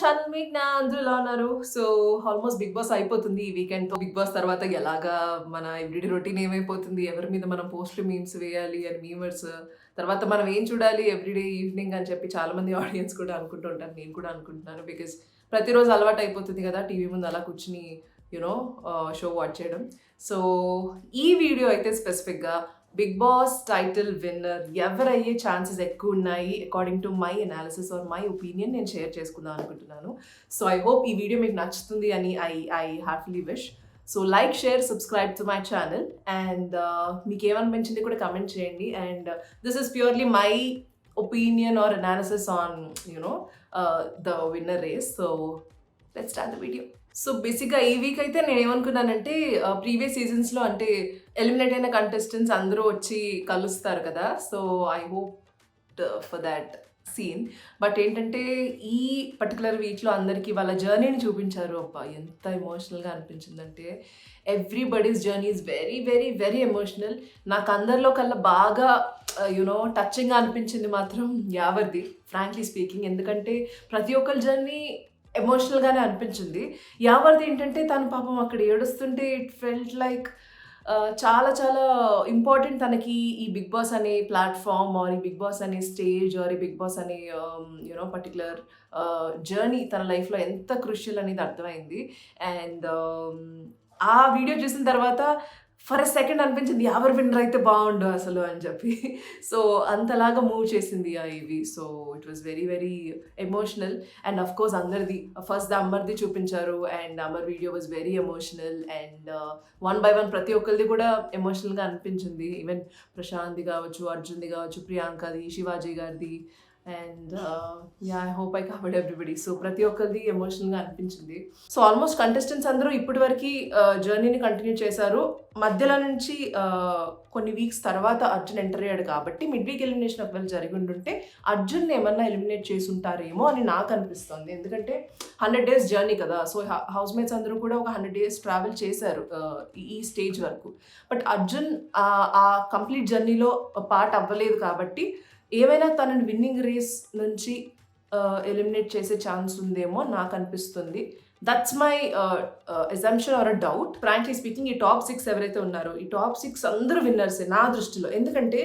Channel మేఘ్నా అందరూ ఎలా ఉన్నారు? సో ఆల్మోస్ట్ బిగ్ బాస్ అయిపోతుంది ఈ వీకెండ్‌తో. బిగ్ బాస్ తర్వాత ఎలాగా మన ఎవ్రీడే రొటీన్ ఏమైపోతుంది? ఎవరి మీద మనం పోస్ట్‌లు, మీమ్స్ వేయాలి అని మీమర్స్. తర్వాత మనం ఏం చూడాలి ఎవ్రీడే ఈవినింగ్ అని చెప్పి చాలామంది ఆడియన్స్ కూడా అనుకుంటూ ఉంటారు. నేను కూడా అనుకుంటున్నాను. బికాజ్ ప్రతిరోజు అలవాటు అయిపోతుంది కదా! టీవీ ముందు అలా కూర్చొని షో వాచ్ చేయడం. సో ఈ వీడియో అయితే స్పెసిఫిక్‌గా బిగ్ బాస్ టైటిల్ విన్నర్ ఎవరయ్యే ఛాన్సెస్ ఎక్కువ ఉన్నాయి according to my analysis or my opinion నేను షేర్ చేసుకుందాం అనుకుంటున్నాను. సో ఐ హోప్ ఈ వీడియో మీకు నచ్చుతుంది అని I heartfully wish. So like, share, subscribe to my channel and మీకు ఏమనిపించింది కూడా కమెంట్ చేయండి. And this is purely my opinion or analysis on the winner race. So let's start the video. So బేసిక్గా ఈ week అయితే నేను ఏమనుకున్నానంటే previous సీజన్స్లో అంటే eliminate అయిన కంటెస్టెంట్స్ అందరూ వచ్చి కలుస్తారు కదా. So I hope for that scene. But ఏంటంటే ఈ పర్టికులర్ వీక్లో అందరికీ వాళ్ళ జర్నీని చూపించారు. అబ్బా ఎంత ఎమోషనల్గా అనిపించిందంటే everybody's journey is very very very emotional. నాకు అందరిలో కల్లా బాగా టచింగ్గా అనిపించింది మాత్రం యావర్ది, ఫ్రాంక్లీ స్పీకింగ్. ఎందుకంటే ప్రతి ఒక్కరి జర్నీ ఎమోషనల్గానే అనిపించింది. యావర్ది ఏంటంటే తను పాపం అక్కడ ఏడుస్తుంటే ఇట్ ఫెల్ట్ లైక్ చాలా చాలా ఇంపార్టెంట్ తనకి ఈ బిగ్ బాస్ అనే ప్లాట్ఫామ్ ఆర్ ఈ బిగ్ బాస్ అనే స్టేజ్ ఆర్ ఈ బిగ్ బాస్ అనే పర్టికులర్ జర్నీ తన లైఫ్లో ఎంత క్రూషియల్ అనేది అర్థమైంది. అండ్ ఆ వీడియో చూసిన తర్వాత ఫర్ ఎ సెకండ్ అనిపించింది ఎవరు విన్నర్ అయితే బాగుండు అసలు అని చెప్పి. సో అంతలాగా మూవ్ చేసింది ఆ ఇవి. So it was very very emotional. And of course అందరిది ఫస్ట్ అమర్ది చూపించారు and Amar video was very emotional. And one by one ప్రతి ఒక్కరిది కూడా ఎమోషనల్గా అనిపించింది. ఈవెన్ ప్రశాంత్ది కావచ్చు, అర్జున్ది కావచ్చు, ప్రియాంకది, శివాజీ గారిది. And I hope I covered everybody. So ప్రతి ఒక్కరిది ఎమోషనల్గా అనిపించింది. సో ఆల్మోస్ట్ కంటెస్టెంట్స్ అందరూ ఇప్పటి వరకు జర్నీని కంటిన్యూ చేశారు. మధ్యలో నుంచి కొన్ని వీక్స్ తర్వాత అర్జున్ ఎంటర్ అయ్యాడు కాబట్టి మిడ్ వీక్ ఎలిమినేషన్ ఒకవేళ జరిగి ఉంటుంటే అర్జున్ ఏమన్నా ఎలిమినేట్ చేసి ఉంటారేమో అని నాకు అనిపిస్తుంది. ఎందుకంటే 100 days జర్నీ కదా. సో హౌస్ మేట్స్ అందరూ కూడా ఒక 100 days ట్రావెల్ చేశారు ఈ స్టేజ్ వరకు. బట్ అర్జున్ ఆ కంప్లీట్ జర్నీలో పార్ట్ అవ్వలేదు కాబట్టి ఏవైనా తనని విన్నింగ్ రేస్ నుంచి ఎలిమినేట్ చేసే ఛాన్స్ ఉందేమో నాకు అనిపిస్తుంది. That's my assumption are a doubt. Frankly speaking ఈ టాప్ 6 ఎవరైతే ఉన్నారో ఈ టాప్ 6 అందరూ విన్నర్సే నా దృష్టిలో. ఎందుకంటే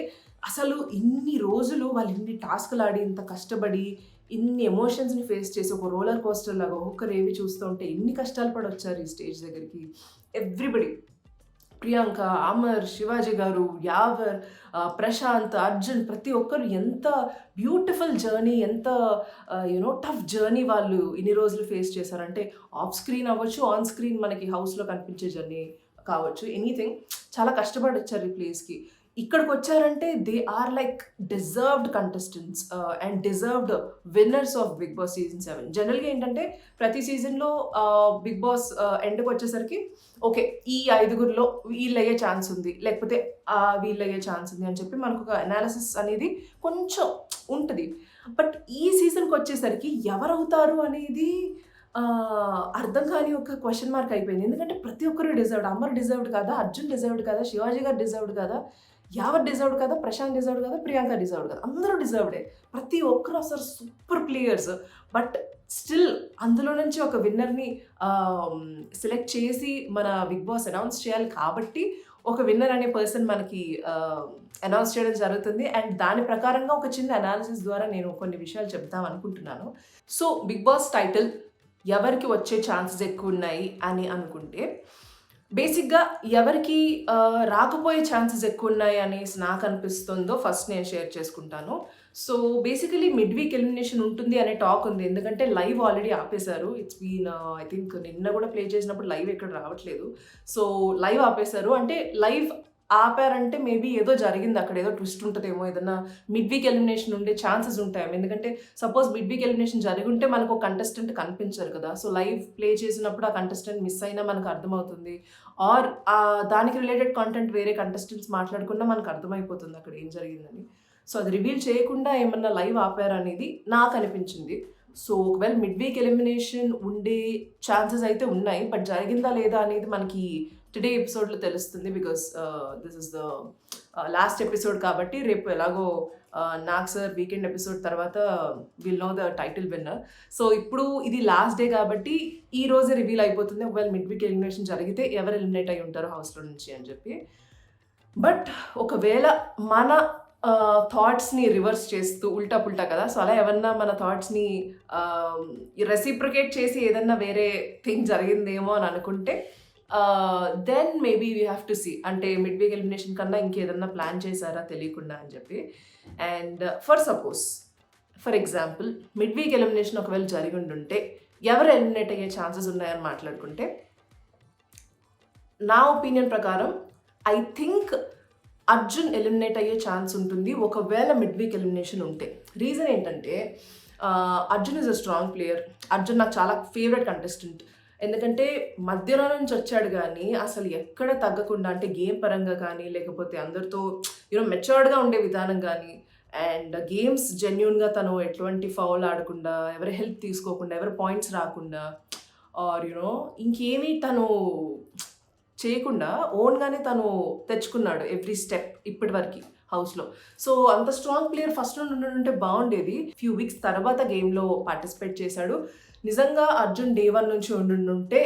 అసలు ఇన్ని రోజులు వాళ్ళు ఇన్ని టాస్క్లు ఆడి ఇంత కష్టపడి ఇన్ని ఎమోషన్స్ని ఫేస్ చేసి ఒక రోలర్ కోస్టర్ లాగా ఒక్కొక్కరు ఏవి చూస్తూ ఉంటే ఎన్ని కష్టాలు పడి వచ్చారు ఈ స్టేజ్ దగ్గరికి. ఎవ్రీబడి, ప్రియాంక, అమర్, శివాజీ గారు, యావర్, ప్రశాంత్, అర్జున్, ప్రతి ఒక్కరు ఎంత బ్యూటిఫుల్ జర్నీ, ఎంత టఫ్ జర్నీ వాళ్ళు ఇన్ని రోజులు ఫేస్ చేశారంటే ఆఫ్ స్క్రీన్ అవ్వచ్చు, ఆన్ స్క్రీన్ మనకి హౌస్లో కనిపించే జర్నీ కావచ్చు, ఎనీథింగ్ చాలా కష్టపడి వచ్చారు ఈ ప్లేస్కి. ఇక్కడికి వచ్చారంటే they are like deserved contestants and deserved winners of Bigg Boss season 7. జనరల్గా ఏంటంటే ప్రతి సీజన్లో బిగ్ బాస్ ఎండ్కి వచ్చేసరికి ఓకే ఈ 5గురిలో వీళ్ళు అయ్యే ఛాన్స్ ఉంది, లేకపోతే వీళ్ళు అయ్యే ఛాన్స్ ఉంది అని చెప్పి మనకు ఒక అనాలిసిస్ అనేది కొంచెం ఉంటుంది. బట్ ఈ సీజన్కి వచ్చేసరికి ఎవరవుతారు అనేది అర్థం కాని ఒక క్వశ్చన్ మార్క్ అయిపోయింది. ఎందుకంటే ప్రతి ఒక్కరు డిజర్వ్డ్. అమర్ డిజర్వ్డ్ కదా, అర్జున్ డిజర్వ్డ్ కదా, శివాజీ గారు డిజర్వ్డ్ కదా, యావర్ డిజర్వ్డ్ కదా, ప్రశాంత్ డిజర్వ్డ్ కదా, ప్రియాంక డిజర్వ్డ్ కదా, అందరూ డిజర్వ్డే. ప్రతి ఒక్కరు అసలు సూపర్ ప్లేయర్స్. బట్ స్టిల్ అందులో నుంచి ఒక విన్నర్ని సెలెక్ట్ చేసి మన బిగ్ బాస్ అనౌన్స్ చేయాలి కాబట్టి ఒక విన్నర్ అనే పర్సన్ మనకి అనౌన్స్ చేయడం జరుగుతుంది. అండ్ దాని ప్రకారంగా ఒక చిన్న అనాలిసిస్ ద్వారా నేను కొన్ని విషయాలు చెప్తాం అనుకుంటున్నాను. సో బిగ్ బాస్ టైటిల్ ఎవరికి వచ్చే ఛాన్సెస్ ఎక్కువ ఉన్నాయి అని అనుకుంటే బేసిక్గా ఎవరికి రాకపోయే ఛాన్సెస్ ఎక్కువ ఉన్నాయి అనేసి నాకు అనిపిస్తుందో ఫస్ట్ నేను షేర్ చేసుకుంటాను. So basically mid week elimination ఉంటుంది అనే టాక్ ఉంది. ఎందుకంటే లైవ్ ఆల్రెడీ ఆపేశారు. ఇట్స్ బీన్ ఐ థింక్ నిన్న కూడా ప్లే చేసినప్పుడు లైవ్ ఎక్కడ రావట్లేదు. సో లైవ్ ఆపేశారు అంటే లైవ్ ఆపారంటే మేబీ ఏదో జరిగింది, అక్కడ ఏదో ట్విస్ట్ ఉంటుందేమో, ఏదన్నా మిడ్ వీక్ ఎలిమినేషన్ ఉండే ఛాన్సెస్ ఉంటాయేమో. ఎందుకంటే సపోజ్ మిడ్ వీక్ ఎలిమినేషన్ జరిగి ఉంటే మనకు ఒక కంటెస్టెంట్ కనిపించారు కదా. సో లైవ్ ప్లే చేసినప్పుడు ఆ కంటెస్టెంట్ మిస్ అయినా మనకు అర్థమవుతుంది, ఆర్ దానికి రిలేటెడ్ కంటెంట్ వేరే కంటెస్టెంట్స్ మాట్లాడుకున్నా మనకు అర్థమైపోతుంది అక్కడ ఏం జరిగిందని. సో అది రివీల్ చేయకుండా ఏమన్నా లైవ్ ఆపారనేది నాకు అనిపించింది. సో ఒకవేళ మిడ్ వీక్ ఎలిమినేషన్ ఉండే ఛాన్సెస్ అయితే ఉన్నాయి, బట్ జరిగిందా లేదా అనేది మనకి టుడే ఎపిసోడ్లో తెలుస్తుంది, because this is the last episode కాబట్టి రేపు ఎలాగో నాగ్ సార్ వీకెండ్ ఎపిసోడ్ తర్వాత will know the title winner. So ఇప్పుడు ఇది లాస్ట్ డే కాబట్టి ఈ రోజే రివీల్ అయిపోతుంది ఒకవేళ మిడ్ వీక్ ఎలిమినేషన్ జరిగితే ఎవరు ఎలిమినేట్ అయి ఉంటారో హౌస్లో నుంచి అని చెప్పి. బట్ ఒకవేళ మన థాట్స్ని రివర్స్ చేస్తూ ఉల్టా పుల్టా కదా, సో అలా ఏమన్నా మన థాట్స్ని రెసిప్రికేట్ చేసి ఏదన్నా వేరే థింగ్ జరిగిందేమో అని అనుకుంటే then maybe we have to see, అంటే మిడ్ వీక్ ఎలిమినేషన్ కన్నా ఇంకేదన్నా ప్లాన్ చేశారా తెలియకుండా అని చెప్పి. And for example mid week elimination ఒకవేళ జరిగి ఉండుంటే ఎవరు ఎలిమినేట్ అయ్యే ఛాన్సెస్ ఉన్నాయని మాట్లాడుకుంటే, నా ఒపీనియన్ ప్రకారం ఐ థింక్ అర్జున్ ఎలిమినేట్ అయ్యే ఛాన్స్ ఉంటుంది ఒకవేళ మిడ్ వీక్ ఎలిమినేషన్ ఉంటే. రీజన్ ఏంటంటే Arjun is a strong player. Arjun నాకు చాలా ఫేవరెట్ కంటెస్టెంట్. ఎందుకంటే మధ్యలో నుంచి వచ్చాడు కానీ అసలు ఎక్కడ తగ్గకుండా, అంటే గేమ్ పరంగా కానీ లేకపోతే అందరితో మెచ్యూర్డ్గా ఉండే విధానం కానీ, అండ్ గేమ్స్ జెన్యున్గా తను ఎటువంటి ఫౌల్ ఆడకుండా, ఎవరి హెల్ప్ తీసుకోకుండా, ఎవరి పాయింట్స్ రాకుండా, ఆర్ ఇంకేమీ తను చేయకుండా ఓన్గానే తను తెచ్చుకున్నాడు ఎవ్రీ స్టెప్ ఇప్పటి వరకు హౌస్లో. సో అంత స్ట్రాంగ్ ప్లేయర్ ఫస్ట్ నుండి ఉంటే బాగుండేది. ఫ్యూ వీక్స్ తర్వాత గేమ్లో పార్టిసిపేట్ చేశాడు. నిజంగా అర్జున్ డే 1 నుంచి ఉండుంటే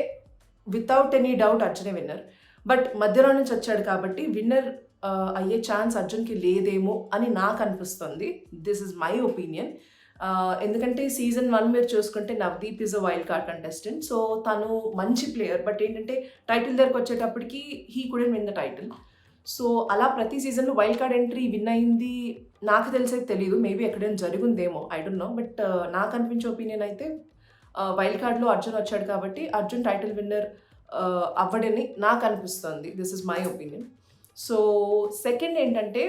వితౌట్ ఎనీ డౌట్ అర్జునే విన్నర్. బట్ మధ్యలో నుంచి వచ్చాడు కాబట్టి విన్నర్ అయ్యే ఛాన్స్ అర్జున్కి లేదేమో అని నాకు అనిపిస్తుంది. This is my opinion. ఎందుకంటే సీజన్ 1 మీరు చూసుకుంటే Navdeep is a wild card contestant. So తను మంచి ప్లేయర్, బట్ ఏంటంటే టైటిల్ దగ్గరకు వచ్చేటప్పటికి he couldn't win the title. So అలా ప్రతి సీజన్లో వైల్డ్ కార్డ్ ఎంట్రీ విన్ అయింది నాకు తెలిసేది తెలియదు, మేబీ ఎక్కడైనా జరుగుందేమో, ఐ డోంట్ నో. బట్ నాకు అనిపించే ఒపీనియన్ అయితే వైల్డ్ కార్డ్లో అర్జున్ వచ్చాడు కాబట్టి అర్జున్ టైటిల్ విన్నర్ అవ్వడని నాకు అనిపిస్తుంది. This is my opinion. So second ఏంటంటే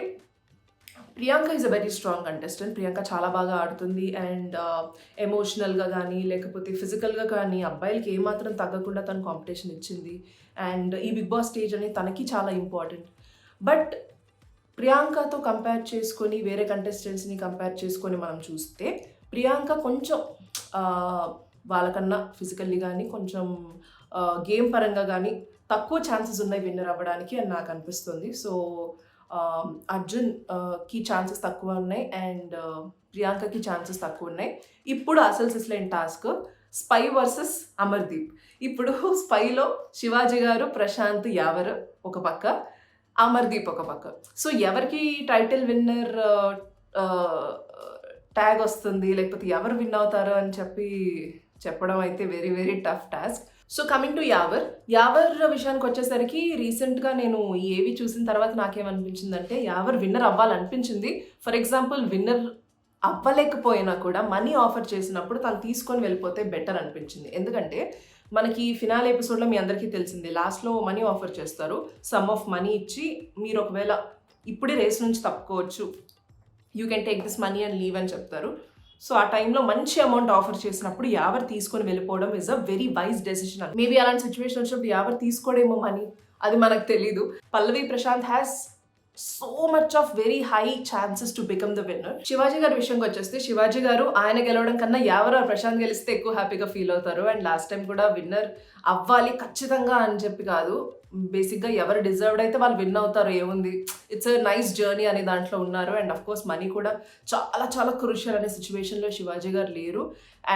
Priyanka is a very strong contestant. Priyanka చాలా బాగా ఆడుతుంది అండ్ ఎమోషనల్గా కానీ లేకపోతే ఫిజికల్గా కానీ అబ్బాయిలకి ఏమాత్రం తగ్గకుండా తను కాంపిటీషన్ ఇచ్చింది. అండ్ ఈ బిగ్ బాస్ స్టేజ్ అనేది తనకి చాలా ఇంపార్టెంట్. బట్ ప్రియాంకతో కంపేర్ చేసుకొని వేరే కంటెస్టెంట్స్ని కంపేర్ చేసుకొని మనం చూస్తే ప్రియాంక కొంచెం వాళ్ళకన్నా ఫిజికల్లీ కానీ కొంచెం గేమ్ పరంగా కానీ తక్కువ ఛాన్సెస్ ఉన్నాయి విన్నర్ అవ్వడానికి అని నాకు అనిపిస్తుంది. సో అర్జున్కి ఛాన్సెస్ తక్కువ ఉన్నాయి అండ్ ప్రియాంకకి ఛాన్సెస్ తక్కువ ఉన్నాయి. ఇప్పుడు అసలు సిస్లైన్ టాస్క్ స్పై వర్సెస్ అమర్దీప్. ఇప్పుడు స్పైలో శివాజీ గారు, ప్రశాంత్, యావర్ ఒక పక్క, అమర్దీప్ ఒక పక్క. సో ఎవరికి టైటిల్ విన్నర్ ట్యాగ్ వస్తుంది లేకపోతే ఎవరు విన్ అవుతారు అని చెప్పడం అయితే very very tough task. So coming to Yawar విషయానికి వచ్చేసరికి రీసెంట్గా నేను ఈ ఏవి చూసిన తర్వాత నాకేమనిపించిందంటే యావర్ విన్నర్ అవ్వాలనిపించింది. ఫర్ ఎగ్జాంపుల్ విన్నర్ అవ్వలేకపోయినా కూడా మనీ ఆఫర్ చేసినప్పుడు తను తీసుకొని వెళ్ళిపోతే బెటర్ అనిపించింది. ఎందుకంటే మనకి ఫినాల్ ఎపిసోడ్లో మీ అందరికీ తెలిసిందే, లాస్ట్లో మనీ ఆఫర్ చేస్తారు. సమ్ ఆఫ్ మనీ ఇచ్చి మీరు ఒకవేళ ఇప్పుడే రేస్ నుంచి తప్పుకోవచ్చు, you can take this money and leave అని చెప్తారు. సో ఆ టైంలో మంచి అమౌంట్ ఆఫర్ చేసినప్పుడు యావర్ తీసుకొని వెళ్ళిపోవడం is a very wise decision. Maybe అలాంటి సిచ్యువేషన్ వచ్చినప్పుడు యావర్ తీసుకోవడేమో మనీ, అది మనకు తెలీదు. Pallavi Prashanth has so much of very high chances to become the winner. Shivaji గారి విషయంకి వచ్చేస్తే శివాజీ గారు ఆయన గెలవడం కన్నా యావర్ ప్రశాంత్ గెలిస్తే ఎక్కువ హ్యాపీగా ఫీల్ అవుతారు. అండ్ లాస్ట్ టైం కూడా విన్నర్ అవ్వాలి ఖచ్చితంగా అని చెప్పి కాదు, బేసిక్గా ఎవరు డిజర్వ్డ్ అయితే వాళ్ళు విన్ అవుతారు, ఏముంది, ఇట్స్ అ నైస్ జర్నీ అనే దాంట్లో ఉన్నారు. అండ్ అఫ్ కోర్స్ మనీ కూడా చాలా చాలా క్రూషియల్ అనే సిచ్యువేషన్లో శివాజీ గారు లేరు.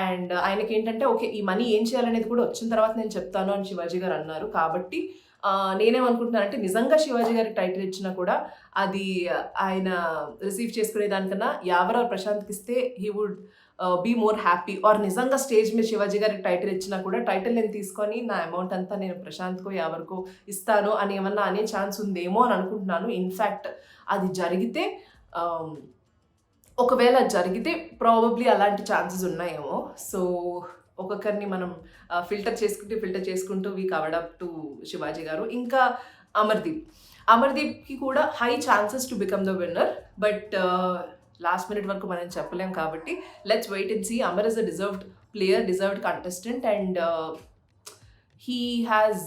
అండ్ ఆయనకి ఏంటంటే ఓకే ఈ మనీ ఏం చేయాలనేది కూడా వచ్చిన తర్వాత నేను చెప్తాను అని శివాజీ గారు అన్నారు. కాబట్టి నేనేమనుకుంటున్నానంటే నిజంగా శివాజీ గారికి టైటిల్ ఇచ్చినా కూడా అది ఆయన రిసీవ్ చేసుకునే దానికన్నా యావర్ ప్రశాంత్కి ఇస్తే he would be more happy. Or నిజంగా స్టేజ్ మీద శివాజీ గారికి టైటిల్ ఇచ్చినా కూడా టైటిల్ నేను తీసుకొని నా అమౌంట్ అంతా నేను ప్రశాంత్కో యావర్కో ఇస్తాను అని ఏమన్నా అనే ఛాన్స్ ఉందేమో అని అనుకుంటున్నాను. ఇన్ఫ్యాక్ట్ అది జరిగితే ఒకవేళ జరిగితే ప్రాబబ్లీ అలాంటి ఛాన్సెస్ ఉన్నాయేమో. సో ఒక్కొక్కరిని మనం ఫిల్టర్ చేసుకుంటూ we covered up to Shivaji గారు. ఇంకా అమర్దీప్కి కూడా high chances to become the winner. But last minute వరకు మనం చెప్పలేం కాబట్టి let's wait and see. Amar is a deserved player, deserved contestant and he has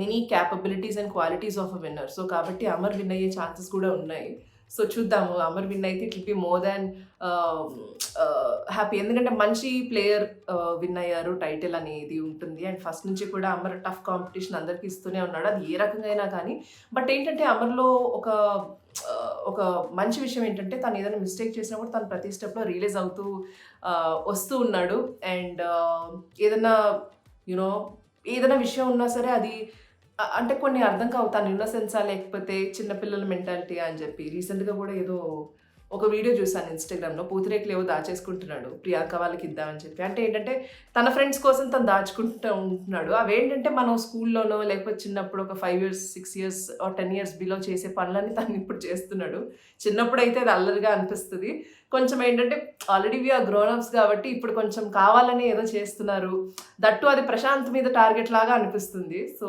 many capabilities and qualities of a winner. So కాబట్టి Amar win అయ్యే chances కూడా ఉన్నాయి. So చూద్దాము, Amar win అయితే it will be more than happy. ఎందుకంటే మంచి player win అయ్యారు, title అనేది ఉంటుంది. అండ్ ఫస్ట్ నుంచి కూడా అమర్ టఫ్ కాంపిటీషన్ అందరికీ ఇస్తూనే ఉన్నాడు, అది ఏ రకంగా అయినా కానీ. బట్ ఏంటంటే అమర్లో ఒక మంచి విషయం ఏంటంటే తను ఏదైనా మిస్టేక్ చేసినప్పుడు తను ప్రతి స్టెప్లో రియలైజ్ అవుతూ వస్తూ ఉన్నాడు. అండ్ ఏదైనా యూనో ఏదైనా విషయం ఉన్నా సరే అది అంటే కొన్ని అర్థం కావు, తను ఇన్నోసెన్సా లేకపోతే చిన్నపిల్లల మెంటాలిటీ అని చెప్పి. రీసెంట్గా కూడా ఏదో ఒక వీడియో చూసాను ఇన్స్టాగ్రామ్లో, పూతరేకులు ఏవో దాచేసుకుంటున్నాడు ప్రియాంక వాళ్ళకి ఇద్దామని చెప్పి. అంటే ఏంటంటే తన ఫ్రెండ్స్ కోసం తను దాచుకుంటూ ఉంటున్నాడు. అవేంటంటే మనం స్కూల్లోనో లేకపోతే చిన్నప్పుడు ఒక 5 years 6 years 10 years బిలో చేసే పనులన్నీ తను ఇప్పుడు చేస్తున్నాడు. చిన్నప్పుడు అయితే అది అల్లరిగా అనిపిస్తుంది, కొంచెం ఏంటంటే ఆల్రెడీ వీఆర్ గ్రోనప్స్ కాబట్టి ఇప్పుడు కొంచెం కావాలని ఏదో చేస్తున్నారు. దట్టు అది ప్రశాంత్ మీద టార్గెట్ లాగా అనిపిస్తుంది. సో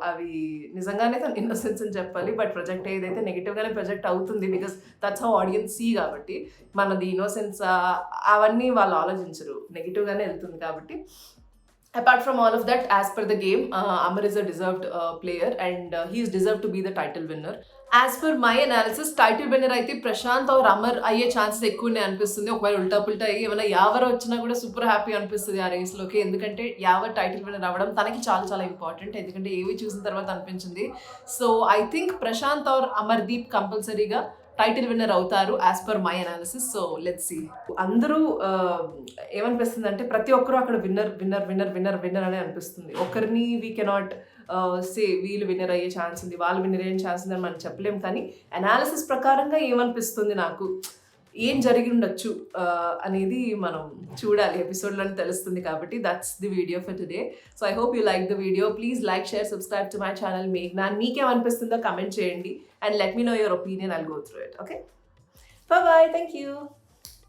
అవి నిజంగానే తన ఇన్నోసెన్స్ అని చెప్పాలి. బట్ ప్రొజెక్ట్ ఏదైతే నెగిటివ్గానే ప్రొజెక్ట్ అవుతుంది, because that's how audience see. కాబట్టి మనది ఇన్నోసెన్స్ అవన్నీ వాళ్ళు ఆలోచించరు, నెగిటివ్గానే వెళ్తుంది కాబట్టి. Apart from all of that, as per the game, Amar is a deserved player and he is deserved to be the title winner. As per my analysis, title winner అయితే ప్రశాంత్ और అమర్ అయ్యే ఛాన్సెస్ ఎక్కువనే అనిపిస్తుంది. ఒకవేళ ఉల్టా పుల్టా అయ్యి ఏమైనా యావర్ వచ్చినా కూడా సూపర్ హ్యాపీ అనిపిస్తుంది ఆ రేస్లోకి. ఎందుకంటే యావర్ టైటిల్ విన్నర్ అవ్వడం తనకి చాలా చాలా ఇంపార్టెంట్. ఎందుకంటే ఏవి చూసిన తర్వాత అనిపించింది. సో ఐ థింక్ ప్రశాంత్ और అమర్దీప్ కంపల్సరీగా టైటిల్ విన్నర్ అవుతారు as per my analysis. So let's see. అందరూ ఏమనిపిస్తుంది అంటే ప్రతి ఒక్కరూ అక్కడ winner winner winner winner winner అనే అనిపిస్తుంది. ఒకరిని వీ కెనాట్ సే వీళ్ళు విన్నర్ అయ్యే ఛాన్స్ ఉంది, వాళ్ళు విన్నర్ అయ్యే ఛాన్స్ ఉంది అని మనం చెప్పలేము. కానీ అనాలిసిస్ ప్రకారంగా ఏమనిపిస్తుంది నాకు, ఏం జరిగి ఉండొచ్చు అనేది మనం చూడాలి, ఎపిసోడ్లోనే తెలుస్తుంది. కాబట్టి that's the video for today. So I hope you like the video. Please like, share, subscribe to my channel మేఘ్నా. మీకేమనిపిస్తుందో కమెంట్ చేయండి and let me know your opinion. I'll go through it. Okay, bye bye, thank you.